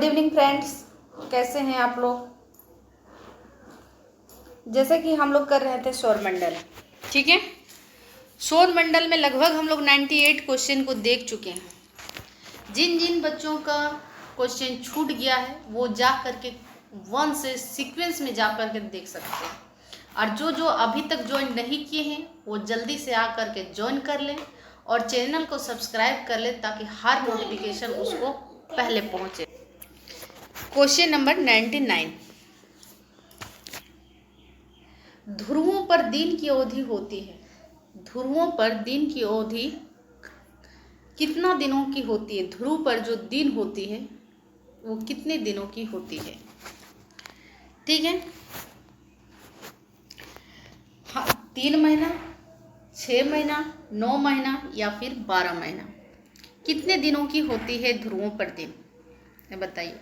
Good evening friends, कैसे हैं आप लोग। जैसे कि हम लोग कर रहे थे सौरमंडल, ठीक है। सौरमंडल में लगभग हम लोग 98 क्वेश्चन को देख चुके हैं। जिन जिन बच्चों का क्वेश्चन छूट गया है वो जा करके 1 से सीक्वेंस में जा करके देख सकते हैं, और जो जो अभी तक ज्वाइन नहीं किए हैं वो जल्दी से आ करके ज्वाइन कर लें और चैनल को सब्सक्राइब कर लें ताकि हर नोटिफिकेशन उसको पहले पहुंचे। क्वेश्चन नंबर 99, ध्रुवों पर दिन की अवधि होती है। ध्रुवों पर दिन की अवधि कितना दिनों की होती है? ध्रुव पर जो दिन होती है वो कितने दिनों की होती है? ठीक है, हाँ, 3 महीना, 6 महीना, 9 महीना या फिर 12 महीना। कितने दिनों की होती है ध्रुवों पर दिन, ये बताइए।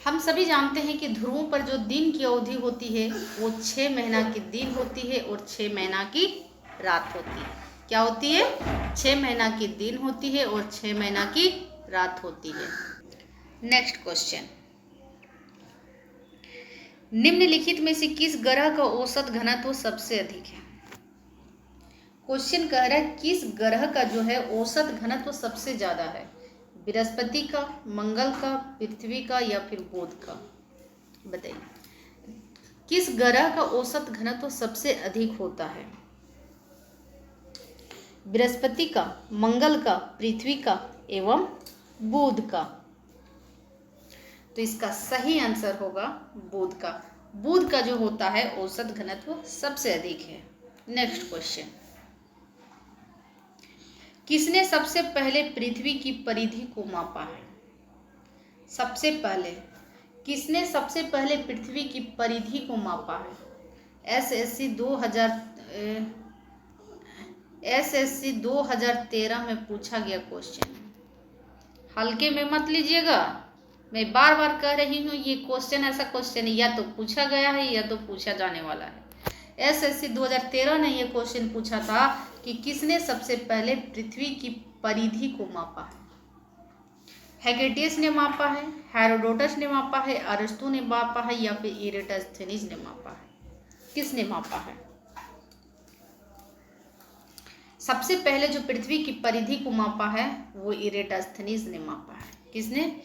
हम सभी जानते हैं कि ध्रुवों पर जो दिन की अवधि होती है वो 6 महीना की दिन होती है और 6 महीना की रात होती है। क्या होती है? 6 महीना की दिन होती है और 6 महीना की रात होती है। नेक्स्ट क्वेश्चन, निम्नलिखित में से किस ग्रह का औसत घनत्व सबसे अधिक है? क्वेश्चन कह रहा है किस ग्रह का जो है औसत घनत्व सबसे ज्यादा है? बृहस्पति का, मंगल का, पृथ्वी का या फिर बुध का? बताइए, किस ग्रह का औसत घनत्व सबसे अधिक होता है? बृहस्पति का, मंगल का, पृथ्वी का एवं बुध का? तो इसका सही आंसर होगा बुध का। बुध का जो होता है औसत घनत्व सबसे अधिक है। नेक्स्ट क्वेश्चन, किसने सबसे पहले पृथ्वी की परिधि को मापा है? सबसे पहले किसने सबसे पहले पृथ्वी की परिधि को मापा है? एसएससी 2013 में पूछा गया क्वेश्चन। हल्के में मत लीजिएगा, मैं बार बार कह रही हूँ, ये क्वेश्चन ऐसा क्वेश्चन है या तो पूछा गया है या तो पूछा जाने वाला है। एसएससी 2013 ने ये क्वेश्चन पूछा था कि किसने सबसे पहले पृथ्वी की परिधि को मापा है? हेगेटियस ने मापा है, हेरोडोटस ने मापा है, अरस्तु ने मापा है या फिर इरेटोस्थेनीज ने मापा है? किसने मापा है? सबसे पहले जो पृथ्वी की परिधि को मापा है वो इरेटोस्थेनीज ने मापा है। किसने?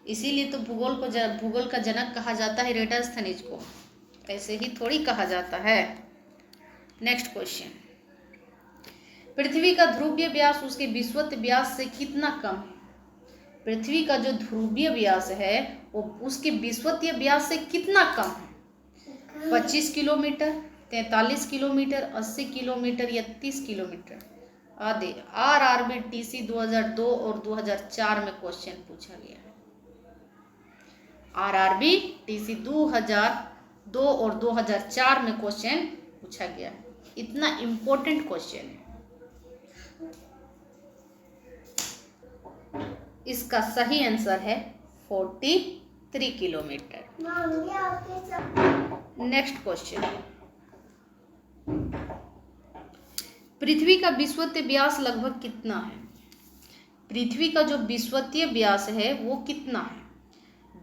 इसीलिए तो भूगोल का जनक कहा जाता है इरेटोस्थेनीज को, ऐसे ही थोड़ी कहा जाता है। नेक्स्ट क्वेश्चन, पृथ्वी का ध्रुवीय व्यास उसके विषुवत व्यास से कितना कम है? पृथ्वी का जो ध्रुवीय व्यास है वो उसके विषुवतीय व्यास से कितना कम है? 25 किलोमीटर, 43 किलोमीटर, 80 किलोमीटर या 30 किलोमीटर? आदि आरआरबी टीसी 2002 और 2004 में क्वेश्चन पूछा गया है। आरआरबी टीसी 2002 और 2004 में क्वेश्चन पूछा गया है। इतना इम्पोर्टेंट क्वेश्चन है। इसका सही आंसर है 43 किलोमीटर। नेक्स्ट क्वेश्चन, पृथ्वी का विषुवतीय व्यास लगभग कितना है? पृथ्वी का जो विषुवतीय व्यास है वो कितना है?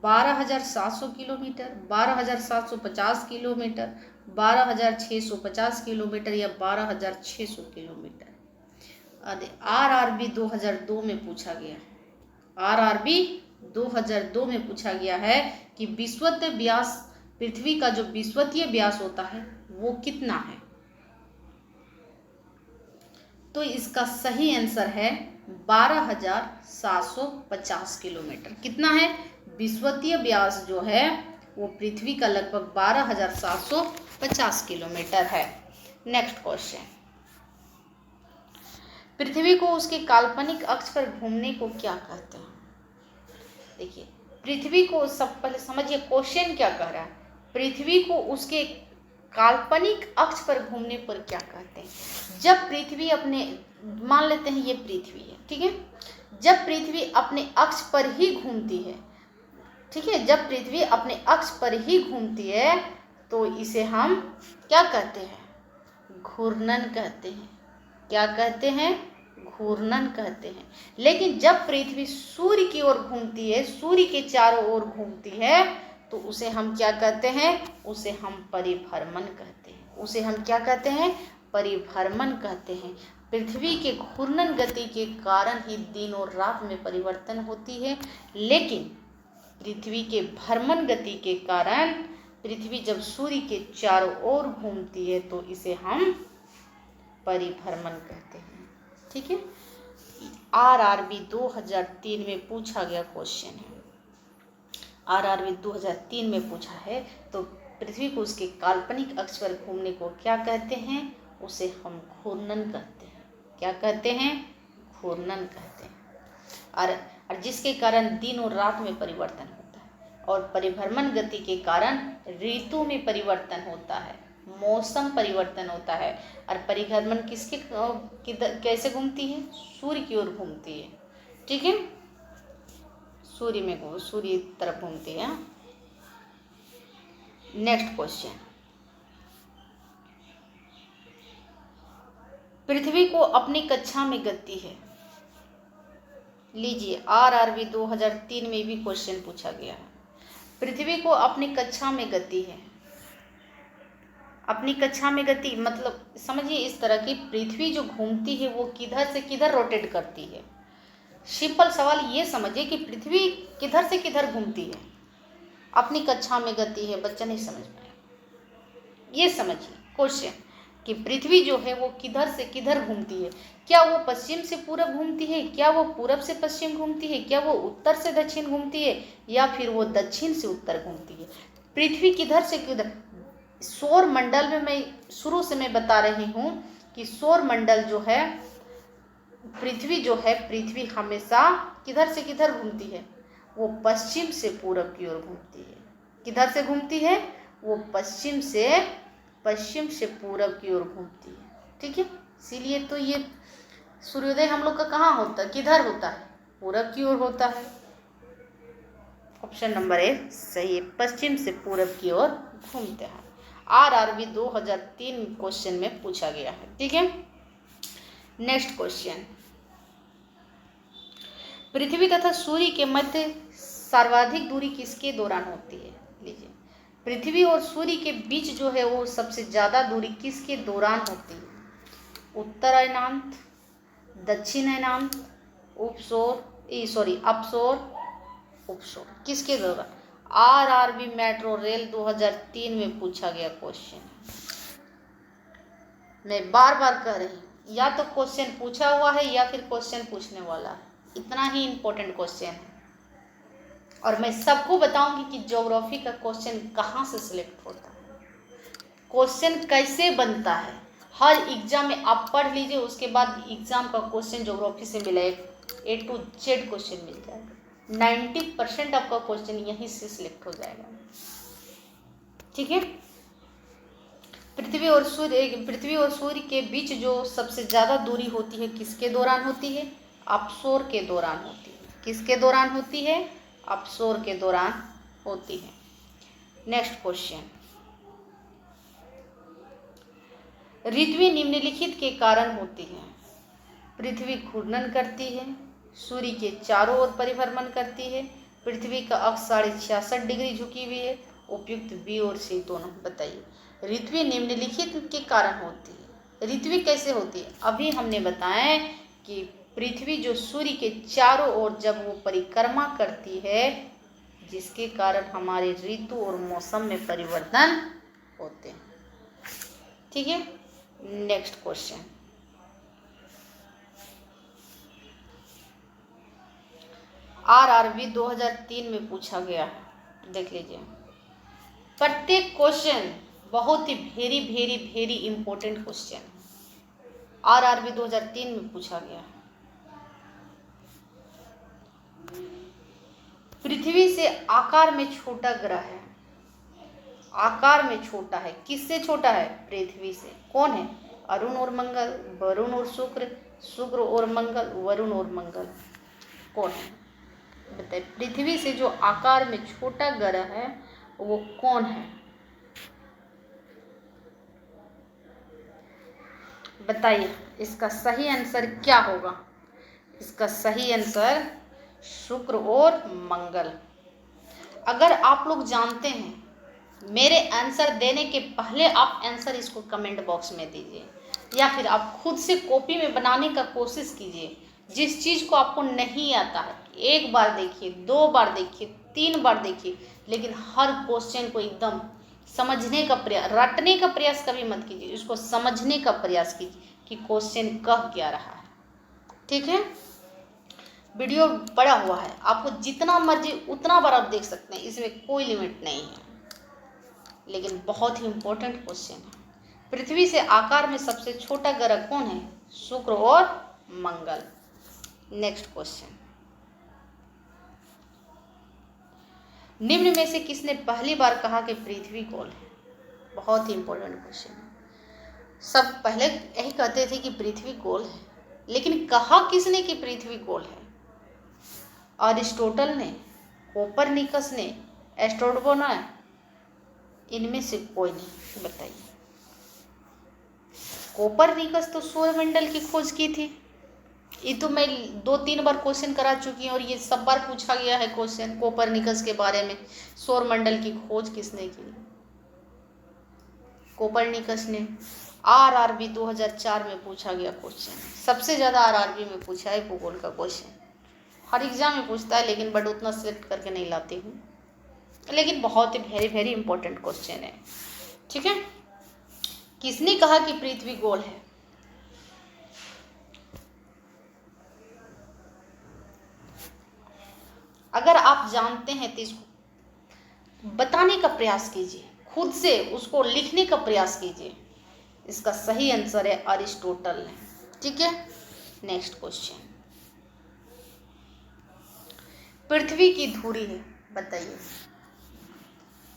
12,700 किलोमीटर, 12,750 किलोमीटर, 12,650 किलोमीटर या 12,600 किलोमीटर? आरआरबी 2002 में पूछा गया है। आरआरबी 2002 में पूछा गया है कि विषुवतीय व्यास, पृथ्वी का जो विषुवतीय व्यास होता है वो कितना है? तो इसका सही आंसर है 12,750 किलोमीटर। कितना है? विषुवतीय व्यास जो है वो पृथ्वी का लगभग 12,750 किलोमीटर है। नेक्स्ट क्वेश्चन, पृथ्वी को उसके काल्पनिक अक्ष पर घूमने को क्या कहते हैं? देखिए, पृथ्वी को सब पहले समझिए क्वेश्चन क्या कह रहा है। पृथ्वी को उसके काल्पनिक अक्ष पर घूमने पर क्या कहते हैं? जब पृथ्वी अपने, मान लेते हैं ये पृथ्वी है, ठीक है, जब पृथ्वी अपने अक्ष पर ही घूमती है, ठीक है, जब पृथ्वी अपने अक्ष पर ही घूमती है तो इसे हम क्या कहते हैं? घूर्णन कहते हैं। क्या कहते हैं? घूर्णन कहते हैं। लेकिन जब पृथ्वी सूर्य की ओर घूमती है, सूर्य के चारों ओर घूमती है, तो उसे हम क्या कहते हैं? उसे हम परिभ्रमण कहते हैं। उसे हम क्या कहते हैं? परिभ्रमण कहते हैं। पृथ्वी के घूर्णन गति के कारण ही दिन और रात में परिवर्तन होती है, लेकिन पृथ्वी के भ्रमण गति के कारण पृथ्वी जब सूर्य के चारों ओर घूमती है तो इसे हम परिभ्रमण कहते हैं। ठीक है, आरआरबी 2003 में पूछा गया क्वेश्चन है। आरआरबी 2003 में पूछा है, तो पृथ्वी को उसके काल्पनिक अक्ष पर घूमने को क्या कहते हैं? उसे हम घूर्णन कहते हैं। क्या कहते हैं? घूर्णन कहते हैं। और जिसके कारण दिन और रात में परिवर्तन होता है, और परिभ्रमण गति के कारण ऋतु में परिवर्तन होता है, मौसम परिवर्तन होता है। और परिभ्रमण कैसे घूमती है? सूर्य की ओर घूमती है। ठीक है, सूर्य तरफ घूमती है। नेक्स्ट क्वेश्चन, पृथ्वी को अपनी कक्षा में गति है। लीजिए, आरआरबी 2003 में भी क्वेश्चन पूछा गया है। पृथ्वी को अपनी कक्षा में गति है। अपनी कक्षा में गति मतलब समझिए इस तरह की, पृथ्वी जो घूमती है वो किधर से किधर रोटेट करती है। सिंपल सवाल ये समझिए कि पृथ्वी किधर से किधर घूमती है। अपनी कक्षा में गति है, बच्चा नहीं समझ पाया। ये समझिए क्वेश्चन कि पृथ्वी जो है वो किधर से किधर घूमती है। क्या वो पश्चिम से पूरब घूमती है? क्या वो पूरब से पश्चिम घूमती है? क्या वो उत्तर से दक्षिण घूमती है? या फिर वो दक्षिण से उत्तर घूमती है? पृथ्वी किधर से किधर, सौर मंडल में मैं शुरू से मैं बता रही हूँ कि सौर मंडल जो है, पृथ्वी हमेशा किधर से किधर घूमती है? वो पश्चिम से पूरब की ओर घूमती है। किधर से घूमती है? वो पश्चिम से पूरब की ओर घूमती है। ठीक है, इसीलिए तो ये सूर्योदय हम लोग का कहाँ होता है? किधर होता है? पूरब की ओर होता है। ऑप्शन नंबर ए सही है, पश्चिम से पूरब की ओर घूमते हैं। आरआरबी 2003 क्वेश्चन में पूछा गया है। ठीक है, नेक्स्ट क्वेश्चन, पृथ्वी तथा सूर्य के मध्य सर्वाधिक दूरी किसके दौरान होती है? लीजिए, पृथ्वी और सूर्य के बीच जो है वो सबसे ज़्यादा दूरी किसके दौरान होती है? उत्तर अयनांत, दक्षिण अयनांत, अपसौर, उपसौर, किसके दौरान? आरआरबी मेट्रो रेल 2003 में पूछा गया क्वेश्चन है। मैं बार बार कह रही हूँ, या तो क्वेश्चन पूछा हुआ है या फिर क्वेश्चन पूछने वाला है। इतना ही इम्पोर्टेंट क्वेश्चन है। और मैं सबको बताऊंगी कि ज्योग्राफी का क्वेश्चन कहाँ से सिलेक्ट होता है, क्वेश्चन कैसे बनता है। हर एग्जाम में आप पढ़ लीजिए, उसके बाद एग्जाम का क्वेश्चन ज्योग्राफी से मिलेगा, A to Z क्वेश्चन मिल जाएगा। 90% आपका क्वेश्चन यहीं से सिलेक्ट हो जाएगा। ठीक है, पृथ्वी और सूर्य के बीच जो सबसे ज़्यादा दूरी होती है किसके दौरान होती है? अपसौर के दौरान होती है। किसके दौरान होती है? अपसौर के दौरान होती है। नेक्स्ट क्वेश्चन, ऋतुएं निम्नलिखित के कारण होती है। पृथ्वी घूर्णन करती है, सूर्य के चारों ओर परिभ्रमण करती है, पृथ्वी का अक्ष 66.5 डिग्री झुकी हुई है। उपयुक्त बी और सी दोनों बताइए। ऋतुएं निम्नलिखित के कारण होती है। ऋतुएं कैसे होती है? अभी हमने बताया कि पृथ्वी जो सूर्य के चारों ओर जब वो परिक्रमा करती है, जिसके कारण हमारे ऋतु और मौसम में परिवर्तन होते हैं। ठीक है, नेक्स्ट क्वेश्चन, आरआरबी 2003 में पूछा गया है। देख लीजिए, प्रत्येक क्वेश्चन बहुत ही वेरी इंपॉर्टेंट क्वेश्चन है। आरआरबी 2003 में पूछा गया है। पृथ्वी से आकार में छोटा ग्रह है। आकार में छोटा है, किससे छोटा है? पृथ्वी से। कौन है? अरुण और मंगल, वरुण और शुक्र, शुक्र और मंगल, वरुण और मंगल। कौन है बताइए? पृथ्वी से जो आकार में छोटा ग्रह है वो कौन है? बताइए, इसका सही आंसर क्या होगा? इसका सही आंसर शुक्र और मंगल। अगर आप लोग जानते हैं, मेरे आंसर देने के पहले आप आंसर इसको कमेंट बॉक्स में दीजिए, या फिर आप खुद से कॉपी में बनाने का कोशिश कीजिए। जिस चीज़ को आपको नहीं आता है, एक बार देखिए, 2 बार देखिए, 3 बार देखिए, लेकिन हर क्वेश्चन को एकदम समझने का प्रयास, रटने का प्रयास कभी मत कीजिए, इसको समझने का प्रयास कीजिए कि क्वेश्चन कह क्या रहा है। ठीक है, वीडियो बड़ा हुआ है, आपको जितना मर्जी उतना बार आप देख सकते हैं, इसमें कोई लिमिट नहीं है, लेकिन बहुत ही इंपॉर्टेंट क्वेश्चन है। पृथ्वी से आकार में सबसे छोटा ग्रह कौन है? शुक्र और मंगल। नेक्स्ट क्वेश्चन, निम्न में से किसने पहली बार कहा कि पृथ्वी गोल है? बहुत ही इंपॉर्टेंट क्वेश्चन है। सब पहले यही कहते थे कि पृथ्वी गोल है, लेकिन कहा किसने कि पृथ्वी गोल है? अरिस्टोटल ने, कोपरनिकस ने, एस्ट्रोनॉमर ने, इनमें से कोई नहीं। बताइए। कोपरनिकस तो सौरमंडल की खोज की थी, ये तो मैं 2-3 बार क्वेश्चन करा चुकी हूँ और ये सब बार पूछा गया है क्वेश्चन कोपरनिकस के बारे में। सौरमंडल की खोज किसने की? कोपरनिकस ने। आरआरबी 2004 में पूछा गया क्वेश्चन, सबसे ज़्यादा आरआरबी में पूछा है भूगोल का क्वेश्चन। हर एग्जाम में पूछता है, लेकिन बट उतना सिलेक्ट करके नहीं लाती हूँ, लेकिन बहुत ही वेरी वेरी इंपॉर्टेंट क्वेश्चन है। ठीक है, किसने कहा कि पृथ्वी गोल है? अगर आप जानते हैं तो इसको बताने का प्रयास कीजिए, खुद से उसको लिखने का प्रयास कीजिए। इसका सही आंसर है अरिस्टोटल ने। ठीक है, नेक्स्ट क्वेश्चन, पृथ्वी की धुरी है, बताइए।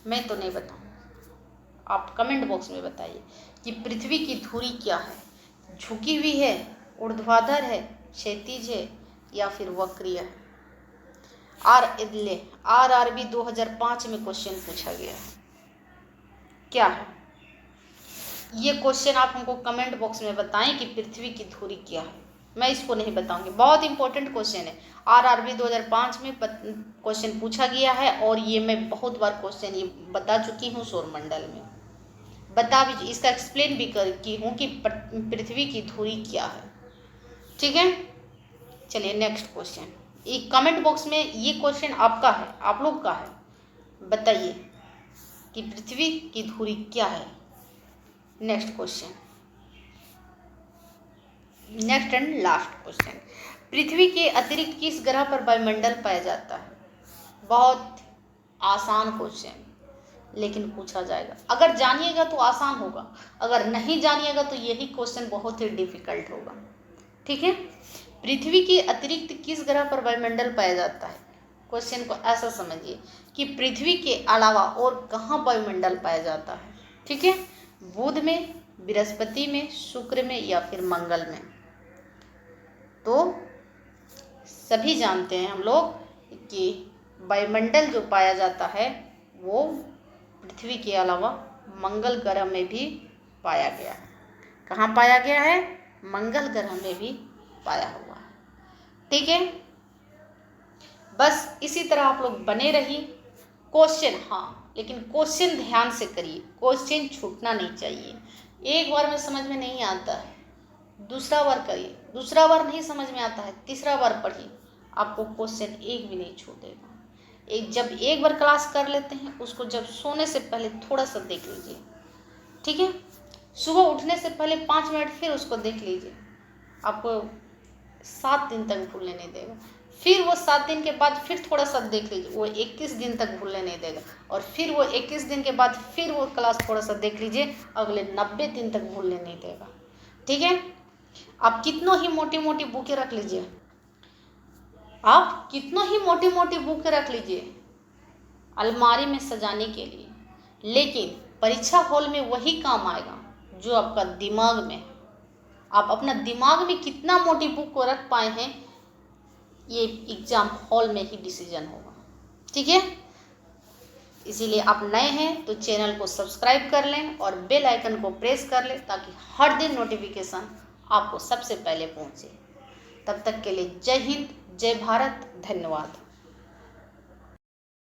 मैं तो नहीं बताऊँ, आप कमेंट बॉक्स में बताइए कि पृथ्वी की धुरी क्या है? झुकी हुई है, ऊर्ध्वाधर है, क्षैतिज है, या फिर वक्रीय है? आरआरबी 2005 में क्वेश्चन पूछा गया है, क्या है ये क्वेश्चन? आप हमको कमेंट बॉक्स में बताएं कि पृथ्वी की धुरी क्या है। मैं इसको नहीं बताऊंगी, बहुत इंपॉर्टेंट क्वेश्चन है। आरआरबी 2005 में क्वेश्चन पूछा गया है, और ये मैं बहुत बार क्वेश्चन ये बता चुकी हूँ, सौरमंडल में बता भी, इसका एक्सप्लेन भी कर की हूँ कि पृथ्वी की धुरी क्या है। ठीक है, चलिए नेक्स्ट क्वेश्चन। ये कमेंट बॉक्स में ये क्वेश्चन आपका है, आप लोग का है, बताइए कि पृथ्वी की धुरी क्या है। Next question, next and last question, पृथ्वी के अतिरिक्त किस ग्रह पर वायुमंडल पाया जाता है? बहुत आसान क्वेश्चन, लेकिन पूछा जाएगा। अगर जानिएगा तो आसान होगा, अगर नहीं जानिएगा तो यही क्वेश्चन बहुत ही डिफिकल्ट होगा। ठीक है, पृथ्वी के अतिरिक्त किस ग्रह पर वायुमंडल पाया जाता है? क्वेश्चन को ऐसा समझिए कि पृथ्वी के अलावा और कहाँ वायुमंडल पाया जाता है? ठीक है, बुध में, बृहस्पति में, शुक्र में, या फिर मंगल में? तो सभी जानते हैं हम लोग कि वायुमंडल जो पाया जाता है वो पृथ्वी के अलावा मंगल ग्रह में भी पाया गया है। कहाँ पाया गया है? मंगल ग्रह में भी पाया हुआ है। ठीक है, बस इसी तरह आप लोग बने रहिए। क्वेश्चन, हाँ, लेकिन क्वेश्चन ध्यान से करिए, क्वेश्चन छूटना नहीं चाहिए। एक बार में समझ में नहीं आता है, दूसरा बार करिए, दूसरा बार नहीं समझ में आता है, तीसरा बार पढ़िए, आपको क्वेश्चन एक भी नहीं छूटेगा। जब एक बार क्लास कर लेते हैं, उसको जब सोने से पहले थोड़ा सा देख लीजिए। ठीक है, सुबह उठने से पहले 5 मिनट फिर उसको देख लीजिए, आपको 7 दिन तक भूलने नहीं देगा। फिर वो 7 दिन के बाद फिर थोड़ा सा देख लीजिए, वो 21 दिन तक भूलने नहीं देगा। और फिर वो 21 दिन के बाद फिर वो क्लास थोड़ा सा देख लीजिए, अगले 90 दिन तक भूलने नहीं देगा। ठीक है, आप कितनों ही मोटी मोटी बुकें रख लीजिए, आप कितनों ही मोटी मोटी बुकें रख लीजिए अलमारी में सजाने के लिए, लेकिन परीक्षा हॉल में वही काम आएगा जो आपका दिमाग में है। आप अपना दिमाग में कितना मोटी बुक को रख पाए हैं, ये एग्जाम हॉल में ही डिसीजन होगा। ठीक है, इसीलिए आप नए हैं तो चैनल को सब्सक्राइब कर लें और बेल आइकन को प्रेस कर लें, ताकि हर दिन नोटिफिकेशन आपको सबसे पहले पहुंचे। तब तक के लिए जय हिंद, जय भारत, धन्यवाद।